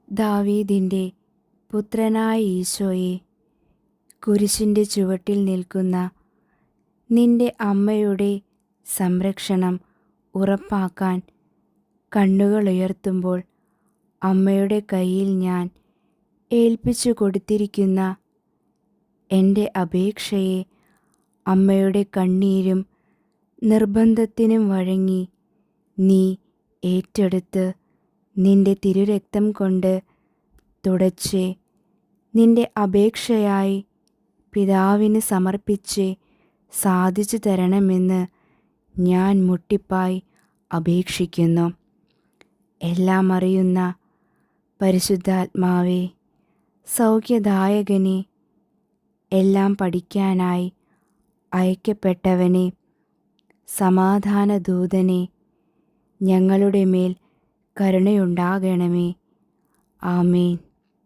ദാവീദിൻ്റെ പുത്രനായ ഈശോയെ, കുരിശിൻ്റെ ചുവട്ടിൽ നിൽക്കുന്ന നിന്റെ അമ്മയുടെ സംരക്ഷണം ഉറപ്പാക്കാൻ കണ്ണുകളുയർത്തുമ്പോൾ അമ്മയുടെ കയ്യിൽ ഞാൻ ഏൽപ്പിച്ചു കൊടുത്തിരിക്കുന്ന എൻ്റെ അപേക്ഷയെ അമ്മയുടെ കണ്ണീരും നിർബന്ധത്തിനും വഴങ്ങി നീ ഏറ്റെടുത്ത് നിന്റെ തിരുരക്തം കൊണ്ട് തുടച്ച് നിന്റെ അപേക്ഷയായി പിതാവിന് സമർപ്പിച്ച് സാധിച്ചു തരണമെന്ന് ഞാൻ മുട്ടിപ്പായി അപേക്ഷിക്കുന്നു. എല്ലാം അറിയുന്ന പരിശുദ്ധാത്മാവേ, സൗഖ്യദായകനെ, എല്ലാം പഠിക്കാനായി അയക്കപ്പെട്ടവനെ, സമാധാനദൂതനെ, ഞങ്ങളുടെ മേൽ കരുണയുണ്ടാകണമേ. ആമേൻ.